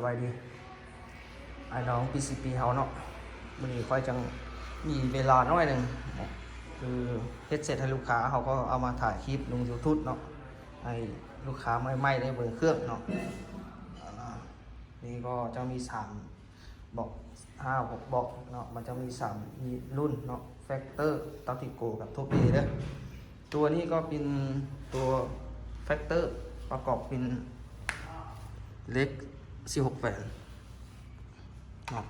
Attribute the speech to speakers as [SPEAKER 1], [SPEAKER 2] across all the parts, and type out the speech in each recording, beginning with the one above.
[SPEAKER 1] สบายดีไอ้น้อง PCP เฮาเนาะวันนี้ค่อยจังมีเวลาน้อยหนึ่งคือเฮ็ดเสร็จให้ลูกค้าเขาก็เอามาถ่ายคลิปลง YouTube เนาะให้ลูกค้าไม่ได้เบิ่งเครื่องเนาะนี่ก็จะมี3บอก5 6บอกเนาะมันจะมีมีรุ่นเนาะ Factor Tautico กับTop A เด้อตัวนี้ก็เป็นตัว Factor ประกอบเป็นเล็ก46แฝนเนาะ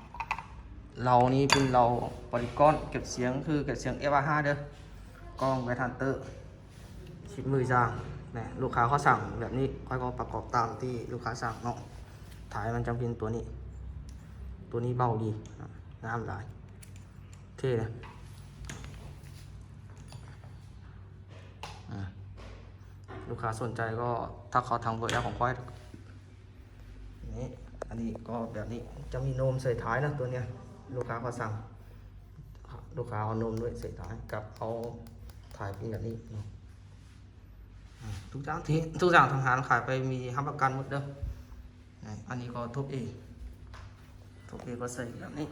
[SPEAKER 1] เรานี้เป็นเราปริกอนเก็บเสียงคือเก็บเสียง F5 เด้อกล้องไวทันเตอร์ชิดมือจางนะลูกค้าเขาสั่งแบบนี้ค่อยก็ประกอบตามที่ลูกค้าสั่งเนาะถ่ายมันจำเป็นตัวนี้เบาดีน้ำหลายเท่เลยลูกค้าสนใจก็ถ้าเขาทำเวอร์แอปของค่อยนี่อันนี้ก็แบบนี้จะมีโนมใส่ท้ายนะตัวเนี้ยลูกค้าเขาสั่งลูกค้าเอาโนมด้วยใส่ท้ายกับเอาถ่ายเป็นแบบนี้เนาะทุกอย่างทางหารขายไปมีรับประกันหมดเด้ออันนี้ก็ทุบเองก็ใส่แบบนี้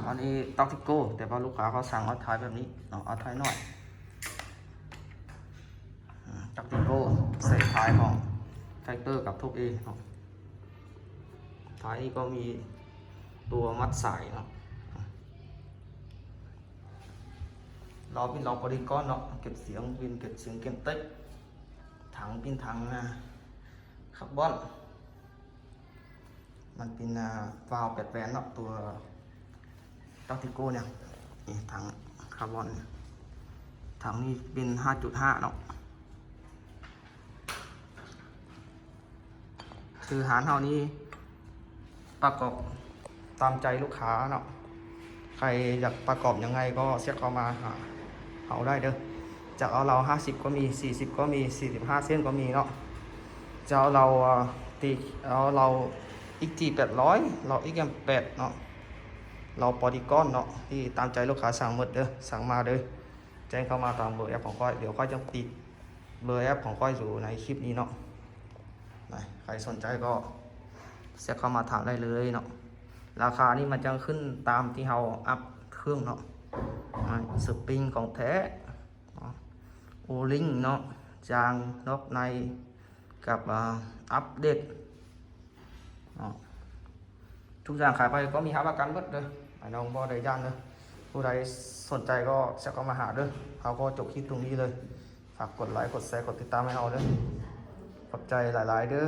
[SPEAKER 1] อันนี้ต็อกทิโก้แต่ว่าลูกค้าเขาสั่งเอาท้ายแบบนี้เอาท้ายหน่อยต็อกทิโก้ใส่ท้ายของแฟกเตอร์กับทุบเองท้ายนี้ก็มีตัวมัดสายเนาะล้อเป็นล้อโพลีกอนเนาะเก็บเสียงเป็นเก็บเสียงเก็บเต็กถังเป็นถังคาร์บอนมันเป็นวาล์ว8 แวนเนาะตัวต็อกติโก้เนี่ยถังคาร์บอนถังนี้เป็น 5.5 เนาะคือหารเท่านี้ประกอบตามใจลูกค้าเนาะใครอยากประกอบยังไงก็เช็คเข้ามาเอาได้เด้อจะเอาเรา50ก็มี40ก็มี45เส้นก็มีเนาะจะเอาเราเอาเราอีกที800เราอีกอย่าง8เนาะเราปอดิกอนเนาะที่ตามใจลูกค้าสั่งหมดเด้อสั่งมาเลยแจ้งเข้ามาตามเบอร์แอปของก้อยเดี๋ยวก้อยจะติดเบอร์แอปของก้อยอยู่ในคลิปนี้เนาะใครสนใจก็เช็คเข้ามาถามได้เลยเนาะราคานี่มันจะขึ้นตามที่เราอัพเครื่องเนาะสปริงของแท้โอลิงเนาะจางนอกในกับอัปเดตทุกอย่างขายไปก็มีรับประกันหมดเลยไอ้น้องบ่ได้ย่านเลยผู้ใดสนใจก็เช็คเข้ามาหาเด้อเขาก็จบคลิปตรงนี้เลยฝากกดไลค์กดแชร์กดติดตามให้เราเด้อขอบใจหลายๆเด้อ